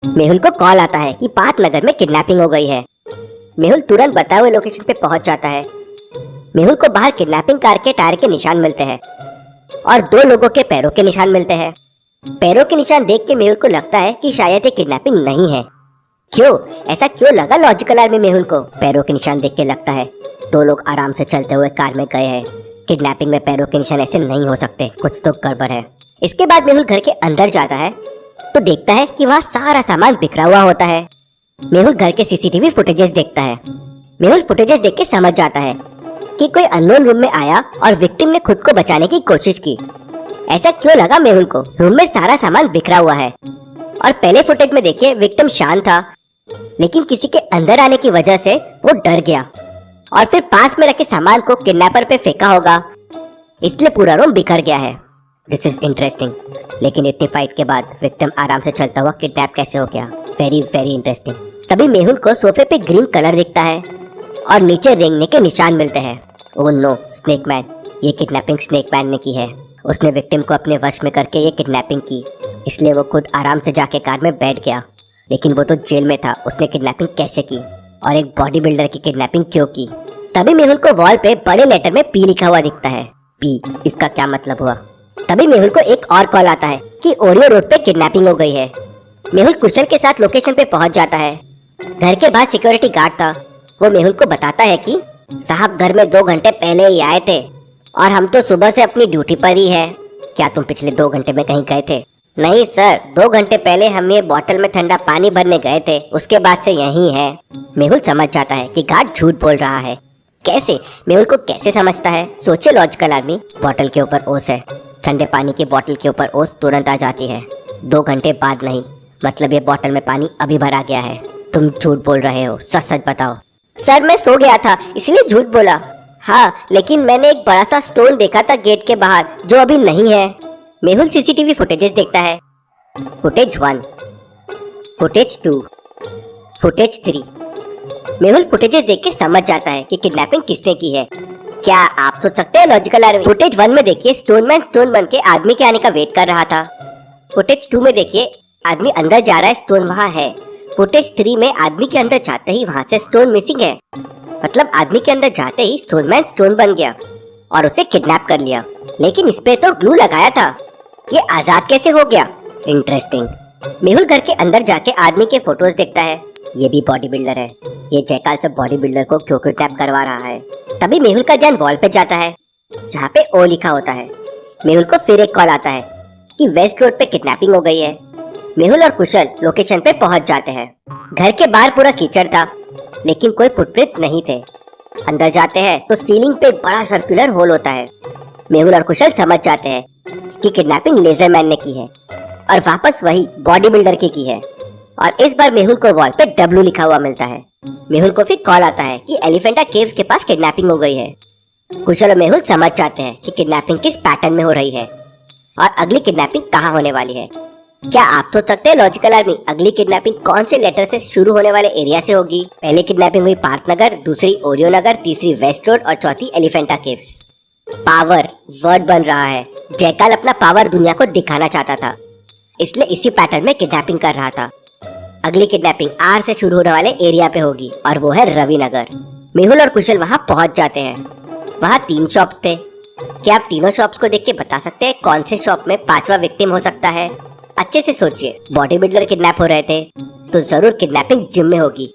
मेहुल को कॉल आता है कि पार्क नगर में किडनैपिंग हो गई है। मेहुल तुरंत बताए हुए लोकेशन पे पहुंच जाता है। मेहुल को बाहर किडनैपिंग कार के टायर के निशान मिलते हैं और 2 लोगों के पैरों के निशान मिलते हैं। पैरों के निशान देख के मेहुल को लगता है कि शायद ये किडनैपिंग नहीं है। क्यों ऐसा क्यों लगा लॉजिकल आर्मी मेहुल को? पैरों के निशान देख के लगता है 2 लोग आराम से चलते हुए कार में गए हैं। किडनैपिंग में पैरों के निशान ऐसे नहीं हो सकते, कुछ तो गड़बड़ है। इसके बाद मेहुल घर के अंदर जाता है तो देखता है कि वहाँ सारा सामान बिखरा हुआ होता है। मेहुल घर के सीसीटीवी फुटेजेस देखता है। मेहुल फुटेजेस देख के समझ जाता है कि कोई अननोन रूम में आया और विक्टिम ने खुद को बचाने की कोशिश की। ऐसा क्यों लगा मेहुल को? रूम में सारा सामान बिखरा हुआ है और पहले फुटेज में देखिए विक्टिम शांत था, लेकिन किसी के अंदर आने की वजह से वो डर गया और फिर पास में रखे सामान को किडनैपर पे फेंका होगा, इसलिए पूरा रूम बिखर गया है। This is interesting. लेकिन इतनी फाइट के बाद विक्टिम आराम से चलता हुआ किडनैप कैसे हो गया? Very very interesting. तभी मेहुल को सोफे पे ग्रीन कलर दिखता है और नीचे रेंगने के निशान मिलते हैं। Oh no, snake man. ये किडनैपिंग स्नेक मैन ने की है। उसने विक्टिम को अपने वश में करके ये किडनैपिंग की, इसलिए वो खुद आराम से जाके कार में बैठ गया। लेकिन वो तो जेल में था, उसने किडनैपिंग कैसे की और एक बॉडी बिल्डर की किडनैपिंग क्यों की? तभी मेहुल को वॉल पे बड़े लेटर में पी लिखा हुआ दिखता है। पी, इसका क्या मतलब हुआ? तभी मेहुल को एक और कॉल आता है कि ओरियो रोड पे किडनैपिंग हो गई है। मेहुल कुशल के साथ लोकेशन पे पहुंच जाता है। घर के बाहर सिक्योरिटी गार्ड था। वो मेहुल को बताता है कि साहब घर में 2 घंटे पहले ही आए थे और हम तो सुबह से अपनी ड्यूटी पर ही है। क्या तुम पिछले 2 घंटे में कहीं गए थे? नहीं सर, 2 घंटे पहले हम ये बोतल में ठंडा पानी भरने गए थे, उसके बाद से यहीं है। मेहुल समझ जाता है कि गार्ड झूठ बोल रहा है। कैसे? मेहुल को कैसे समझता है? सोचे लॉजिकल आर्मी। बोतल के ऊपर ओस है, ठंडे पानी की बोतल के ऊपर ओस तुरंत आ जाती है। 2 घंटे बाद नहीं, मतलब ये बोतल में पानी अभी भरा गया है। तुम झूठ बोल रहे हो, सच सच बताओ। सर मैं सो गया था इसलिए झूठ बोला। हाँ, लेकिन मैंने एक बड़ा सा स्टोन देखा था गेट के बाहर जो अभी नहीं है। मेहुल सीसीटीवी फुटेजेस देखता है। Footage 1, footage 2, footage 3। Mehul footages देख के समझ जाता है कि किडनैपिंग किसने की है। क्या आप सोच सकते हैं लॉजिकल आर्मी? फुटेज 1 में देखिए स्टोनमैन स्टोन बन के आदमी के आने का वेट कर रहा था। फुटेज 2 में देखिए आदमी अंदर जा रहा है, स्टोन वहाँ है। फुटेज 3 में आदमी के अंदर जाते ही वहाँ से स्टोन मिसिंग है, मतलब आदमी के अंदर जाते ही स्टोनमैन स्टोन बन गया और उसे किडनैप कर लिया। लेकिन इस पे तो ग्लू लगाया था, ये आजाद कैसे हो गया? इंटरेस्टिंग। मेहुल घर के अंदर जाके आदमी के फोटोज देखता है। ये भी बॉडी बिल्डर है। ये जयकाल से बॉडी बिल्डर को क्यों किडनैप करवा रहा है? तभी मेहुल का ध्यान वॉल पे जाता है जहाँ पे ओ लिखा होता है। मेहुल को फिर एक कॉल आता है कि वेस्ट रोड पे किडनैपिंग हो गई है। मेहुल और कुशल लोकेशन पे पहुंच जाते हैं। घर के बाहर पूरा कीचड़ था, लेकिन कोई फुटप्रिंट्स नहीं थे। अंदर जाते हैं तो सीलिंग पे एक बड़ा सर्कुलर होल होता है। मेहुल और कुशल समझ जाते हैं कि किडनैपिंग लेजरमैन ने की है और वापस वही बॉडी बिल्डर की है। और इस बार मेहुल को वॉल पे डब्ल्यू लिखा हुआ मिलता है। मेहुल को फिर कॉल आता है कि एलिफेंटा केव्स के पास किडनैपिंग हो गई है। कुशल और मेहुल समझ जाते हैं कि किडनैपिंग किस पैटर्न में हो रही है और अगली किडनैपिंग कहाँ होने वाली है। क्या आप सोच सकते हैं लॉजिकल आर्मी अगली किडनैपिंग कौन से लेटर से शुरू होने वाले एरिया से होगी? पहले किडनैपिंग हुई पार्क नगर, दूसरी ओरियो नगर, तीसरी वेस्ट रोड और चौथी एलिफेंटा केव्स। पावर वर्ड बन रहा है। जयकाल अपना पावर दुनिया को दिखाना चाहता था, इसलिए इसी पैटर्न में किडनैपिंग कर रहा था। अगली किडनैपिंग आर से शुरू होने वाले एरिया पे होगी और वो है रवि नगर। मेहुल और कुशल वहाँ पहुँच जाते हैं। वहाँ 3 शॉप्स थे। क्या आप तीनों शॉप्स को देख के बता सकते हैं कौन से शॉप में 5वां विक्टिम हो सकता है? अच्छे से सोचिए, बॉडी बिल्डर किडनैप हो रहे थे तो जरूर किडनैपिंग जिम में होगी।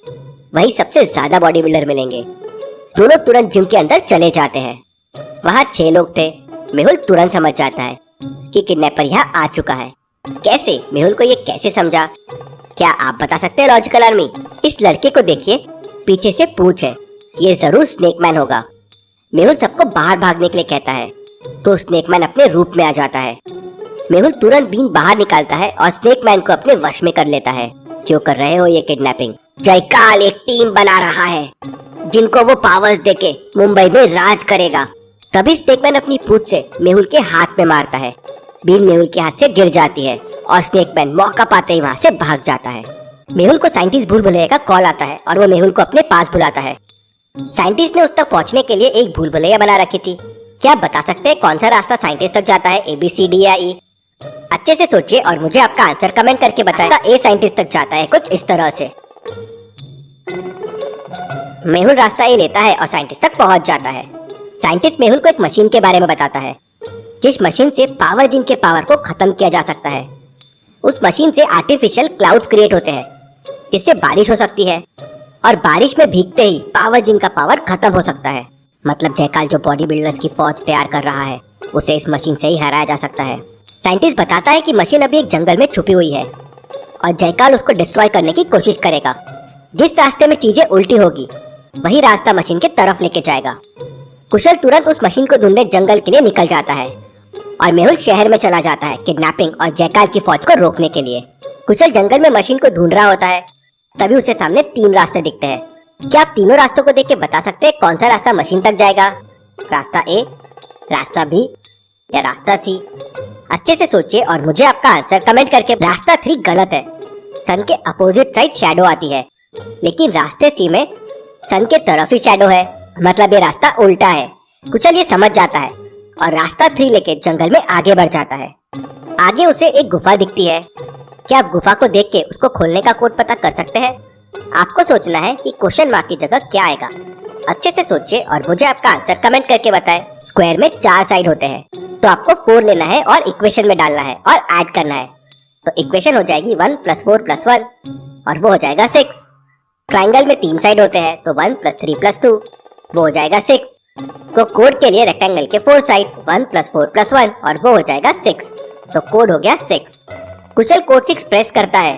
वहीं सबसे ज्यादा बॉडी बिल्डर मिलेंगे। दोनों तुरंत जिम के अंदर चले जाते हैं। वहाँ 6 लोग थे। मेहुल तुरंत समझ जाता है कि किडनैपर यहाँ आ चुका है। कैसे? मेहुल को ये कैसे समझा? क्या आप बता सकते हैं लॉजिकल आर्मी? इस लड़के को देखिए, पीछे से पूंछ है, ये जरूर स्नेक मैन होगा। मेहुल सबको बाहर भागने के लिए कहता है तो स्नेक मैन अपने रूप में आ जाता है। मेहुल तुरंत बीन बाहर निकालता है और स्नेक मैन को अपने वश में कर लेता है। क्यों कर रहे हो ये किडनैपिंग? जयकाल एक टीम बना रहा है जिनको वो पावर्स देके मुंबई में राज करेगा। तभी स्नेक मैन अपनी पूंछ से मेहुल के हाथ में मारता है। बीन मेहुल के हाथ से गिर जाती है और स्नेक मैन मौका पाते ही वहाँ से भाग जाता है। मेहुल को साइंटिस्ट भूल भुलैया का कॉल आता है और वो मेहुल को अपने पास बुलाता है। साइंटिस्ट ने उस तक पहुँचने के लिए एक भूल भुलैया बना रखी थी। क्या आप बता सकते हैं कौन सा रास्ता साइंटिस्ट तक जाता है? ABCD या E? अच्छे से सोचिए और मुझे आपका आंसर कमेंट करके बताएं। ए साइंटिस्ट तक जाता है कुछ इस तरह से। मेहुल रास्ता ए लेता है और साइंटिस्ट तक पहुंच जाता है। साइंटिस्ट मेहुल को एक मशीन के बारे में बताता है, जिस मशीन से पावर जिन के पावर को खत्म किया जा सकता है। उस मशीन से आर्टिफिशियल क्लाउड्स क्रिएट होते हैं, जिससे बारिश हो सकती है, और बारिश में भीगते ही पावर जिन का पावर खत्म हो सकता है। मतलब जयकाल जो बॉडी बिल्डर्स की फौज तैयार कर रहा है, उसे इस मशीन से ही हराया जा सकता है। साइंटिस्ट बताता है कि मशीन अभी एक जंगल में छुपी हुई है और जयकाल उसको डिस्ट्रॉय करने की कोशिश करेगा। जिस रास्ते में चीजें उल्टी होगी वही रास्ता मशीन के तरफ लेके जाएगा। कुशल तुरंत उस मशीन को ढूंढने जंगल के लिए निकल जाता है और मेहुल शहर में चला जाता है किडनैपिंग और जयकाल की फौज को रोकने के लिए। कुशल जंगल में मशीन को ढूंढ रहा होता है, तभी उसे सामने 3 रास्ते दिखते हैं। क्या आप तीनों रास्तों को देख के बता सकते हैं कौन सा रास्ता मशीन तक जाएगा? रास्ता ए, रास्ता बी या रास्ता सी? अच्छे से सोचिए और मुझे आपका आंसर कमेंट करके। रास्ता 3 गलत है। सन के अपोजिट साइड शैडो आती है, लेकिन रास्ते सी में सन के तरफ ही शैडो है, मतलब ये रास्ता उल्टा है। कुशल ये समझ जाता है और रास्ता 3 लेके जंगल में आगे बढ़ जाता है। आगे उसे एक गुफा दिखती है। क्या आप गुफा को देख के उसको खोलने का कोड पता कर सकते हैं? आपको सोचना है कि क्वेश्चन मार्क की जगह क्या आएगा। अच्छे से सोचिए और मुझे आपका आंसर कमेंट करके बताएं। स्क्वायर में 4 साइड होते हैं, तो आपको 4 लेना है और इक्वेशन में डालना है और ऐड करना है। तो इक्वेशन हो जाएगी 1 + 4 + 1 और वो हो जाएगा 6। ट्राइंगल में 3 साइड होते हैं, तो 1 + 3 + 2 वो हो जाएगा 6। तो कोड के लिए रेक्टेंगल के 4 साइड्स 1 + 4 + 1 और वो हो जाएगा 6। तो कोड हो गया 6। कुशल कोड 6 प्रेस करता है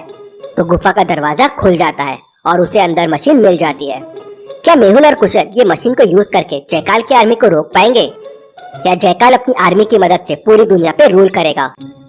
तो गुफा का दरवाजा खुल जाता है और उसे अंदर मशीन मिल जाती है। क्या मेहुल और कुशल ये मशीन को यूज करके जयकाल की आर्मी को रोक पाएंगे, या जयकाल अपनी आर्मी की मदद से पूरी दुनिया पे रूल करेगा?